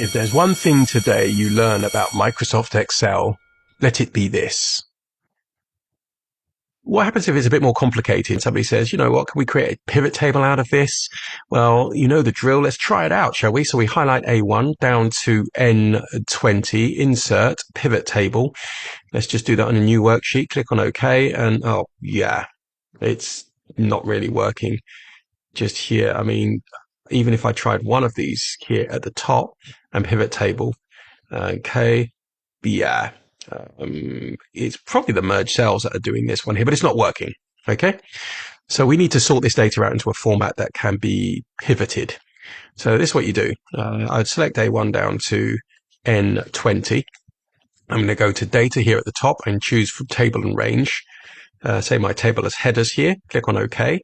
If there's one thing today you learn about Microsoft Excel, let it be this. What happens if it's a bit more complicated? Somebody says, you know what, can we create a pivot table out of this? Well, you know the drill. Let's try it out, shall we? So we highlight A1 down to N20, insert, pivot table. Let's just do that on a new worksheet. Click on OK. And oh, yeah, it's not really working just here. I mean, even if I tried one of these here at the top and pivot table, okay, yeah, it's probably the merge cells that are doing this one here, but it's not working. Okay, so we need to sort this data out into a format that can be pivoted. So this is what you do. I'd select A1 down to N20. I'm going to go to data here at the top and choose from table and range. Say my table has headers here. Click on OK.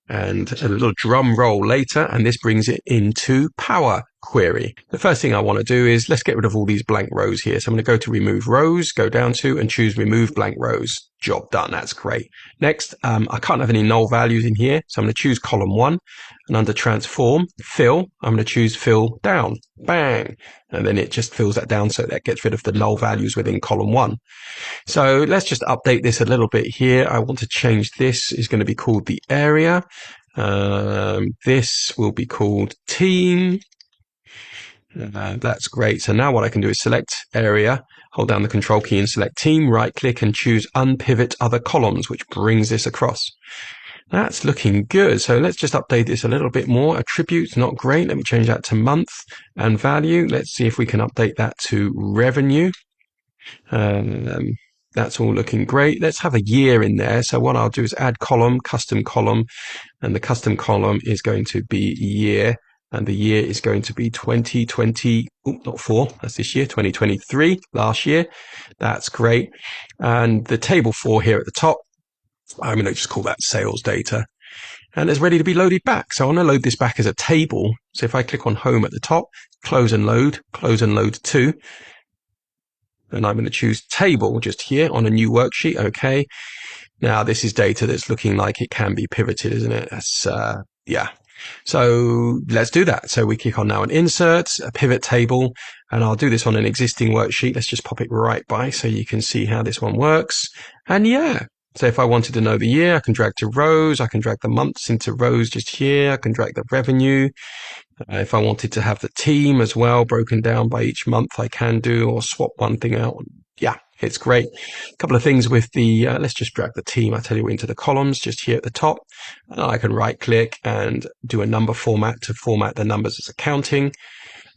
And a little drum roll later, and this brings it into Power Query. The first thing I want to do is let's get rid of all these blank rows here. So I'm going to go to remove rows, go down to and choose remove blank rows. Job done. That's great. Next, I can't have any null values in here. So I'm going to choose column 1 and under transform, fill, I'm going to choose fill down. Bang. And then it just fills that down so that gets rid of the null values within column 1. So let's just update this a little bit here. I want to change this. Is going to be called the area. This will be called team. That's great. So now what I can do is select area, hold down the control key and select team, right click and choose unpivot other columns, which brings this across. That's looking good. So let's just update this a little bit more. Attributes, not great. Let me change that to month and value. Let's see if we can update that to revenue. That's all looking great. Let's have a year in there. So what I'll do is add column, custom column, and the custom column is going to be year. And the year is going to be 2020, not 4, that's this year, 2023, last year. That's great. And the table 4 here at the top, I'm going to just call that sales data. And it's ready to be loaded back. So I want to load this back as a table. So if I click on home at the top, close and load to, and I'm going to choose table just here on a new worksheet. Okay. Now this is data that's looking like it can be pivoted, isn't it? That's, yeah. So let's do that. So we click on now an insert, a pivot table, and I'll do this on an existing worksheet. Let's just pop it right by so you can see how this one works. And yeah, so if I wanted to know the year, I can drag to rows. I can drag the months into rows just here. I can drag the revenue. If I wanted to have the team as well broken down by each month, I can do, or swap one thing out. Yeah, it's great. A couple of things with the, let's just drag the team, I tell you, into the columns just here at the top. And I can right click and do a number format to format the numbers as accounting.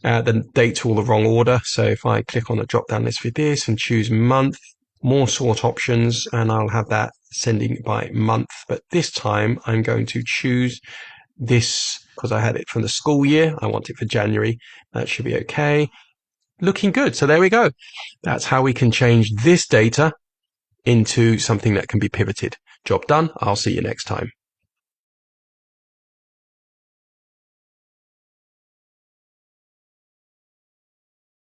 The date's all the wrong order. So if I click on the drop down list for this and choose month, more sort options, and I'll have that sending by month. But this time I'm going to choose this because I had it from the school year. I want it for January. That should be okay. Looking good. So there we go. That's how we can change this data into something that can be pivoted. Job done. I'll see you next time.